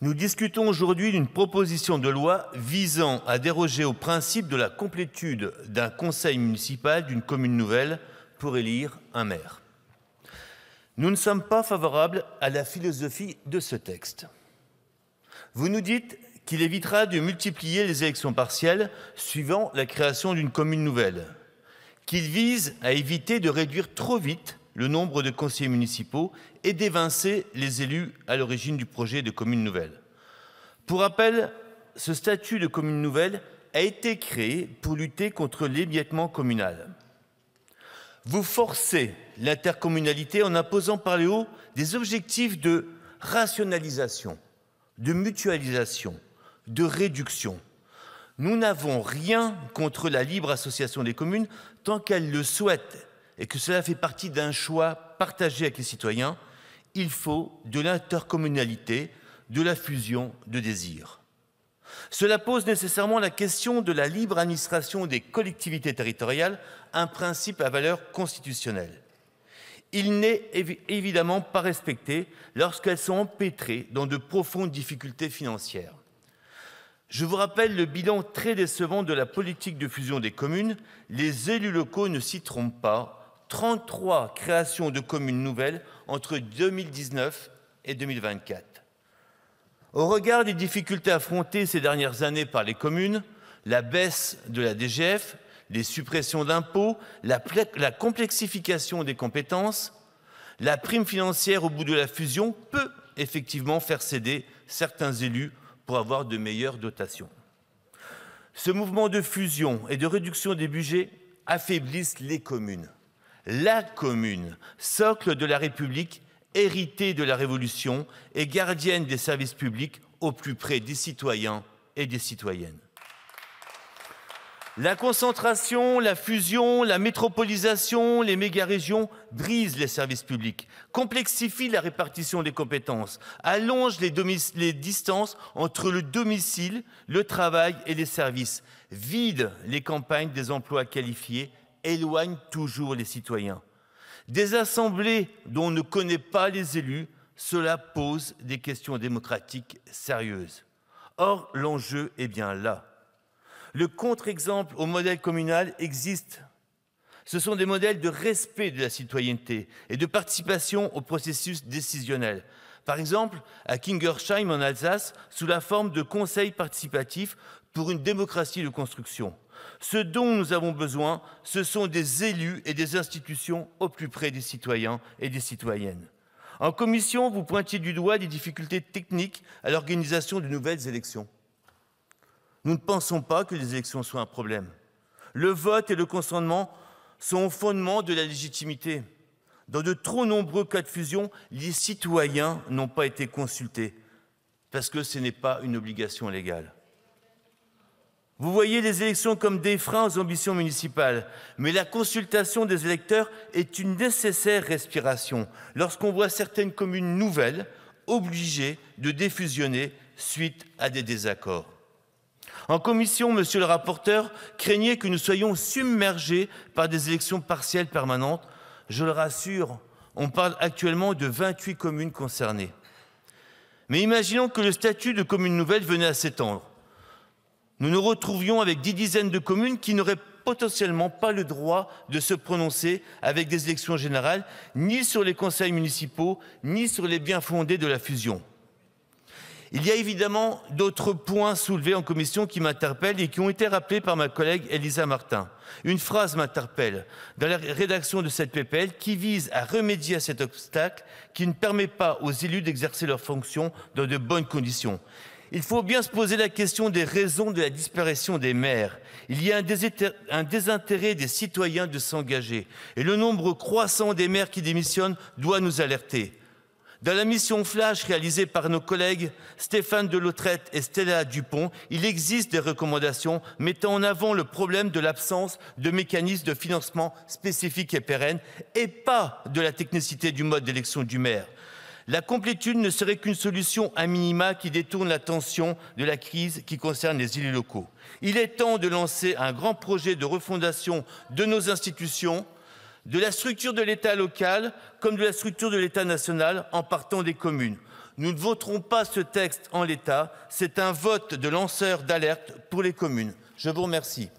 Nous discutons aujourd'hui d'une proposition de loi visant à déroger au principe de la complétude d'un conseil municipal d'une commune nouvelle pour élire un maire. Nous ne sommes pas favorables à la philosophie de ce texte. Vous nous dites qu'il évitera de multiplier les élections partielles suivant la création d'une commune nouvelle, qu'il vise à éviter de réduire trop vite le nombre de conseillers municipaux et d'évincer les élus à l'origine du projet de commune nouvelle. Pour rappel, ce statut de commune nouvelle a été créé pour lutter contre l'émiettement communal. Vous forcez l'intercommunalité en imposant par le haut des objectifs de rationalisation, de mutualisation, de réduction. Nous n'avons rien contre la libre association des communes tant qu'elles le souhaitent et que cela fait partie d'un choix partagé avec les citoyens. Il faut de l'intercommunalité, de la fusion de désirs. Cela pose nécessairement la question de la libre administration des collectivités territoriales, un principe à valeur constitutionnelle. Il n'est évidemment pas respecté lorsqu'elles sont empêtrées dans de profondes difficultés financières. Je vous rappelle le bilan très décevant de la politique de fusion des communes. Les élus locaux ne s'y trompent pas. 33 créations de communes nouvelles entre 2019 et 2024. Au regard des difficultés affrontées ces dernières années par les communes, la baisse de la DGF, les suppressions d'impôts, la complexification des compétences, la prime financière au bout de la fusion peut effectivement faire céder certains élus pour avoir de meilleures dotations. Ce mouvement de fusion et de réduction des budgets affaiblissent les communes. La commune, socle de la République, héritée de la Révolution et gardienne des services publics au plus près des citoyens et des citoyennes. La concentration, la fusion, la métropolisation, les méga-régions brisent les services publics, complexifient la répartition des compétences, allongent les distances entre le domicile, le travail et les services, vident les campagnes des emplois qualifiés, éloignent toujours les citoyens. Des assemblées dont on ne connaît pas les élus, cela pose des questions démocratiques sérieuses. Or, l'enjeu est bien là. Le contre-exemple au modèle communal existe. Ce sont des modèles de respect de la citoyenneté et de participation au processus décisionnel. Par exemple, à Kingersheim en Alsace, sous la forme de conseils participatifs pour une démocratie de construction. Ce dont nous avons besoin, ce sont des élus et des institutions au plus près des citoyens et des citoyennes. En commission, vous pointiez du doigt des difficultés techniques à l'organisation de nouvelles élections. Nous ne pensons pas que les élections soient un problème. Le vote et le consentement sont au fondement de la légitimité. Dans de trop nombreux cas de fusion, les citoyens n'ont pas été consultés parce que ce n'est pas une obligation légale. Vous voyez les élections comme des freins aux ambitions municipales, mais la consultation des électeurs est une nécessaire respiration lorsqu'on voit certaines communes nouvelles obligées de défusionner suite à des désaccords. En commission, monsieur le rapporteur craignait que nous soyons submergés par des élections partielles permanentes. Je le rassure, on parle actuellement de 28 communes concernées. Mais imaginons que le statut de commune nouvelle venait à s'étendre. Nous nous retrouvions avec 10 dizaines de communes qui n'auraient potentiellement pas le droit de se prononcer avec des élections générales, ni sur les conseils municipaux, ni sur les bien-fondés de la fusion. Il y a évidemment d'autres points soulevés en commission qui m'interpellent et qui ont été rappelés par ma collègue Elisa Martin. Une phrase m'interpelle dans la rédaction de cette PPL qui vise à remédier à cet obstacle qui ne permet pas aux élus d'exercer leurs fonctions dans de bonnes conditions. Il faut bien se poser la question des raisons de la disparition des maires. Il y a un désintérêt des citoyens de s'engager et le nombre croissant des maires qui démissionnent doit nous alerter. Dans la mission Flash réalisée par nos collègues Stéphane Delautrette et Stella Dupont, il existe des recommandations mettant en avant le problème de l'absence de mécanismes de financement spécifiques et pérennes et pas de la technicité du mode d'élection du maire. La complétude ne serait qu'une solution à minima qui détourne l'attention de la crise qui concerne les élus locaux. Il est temps de lancer un grand projet de refondation de nos institutions, de la structure de l'État local comme de la structure de l'État national en partant des communes. Nous ne voterons pas ce texte en l'état. C'est un vote de lanceur d'alerte pour les communes. Je vous remercie.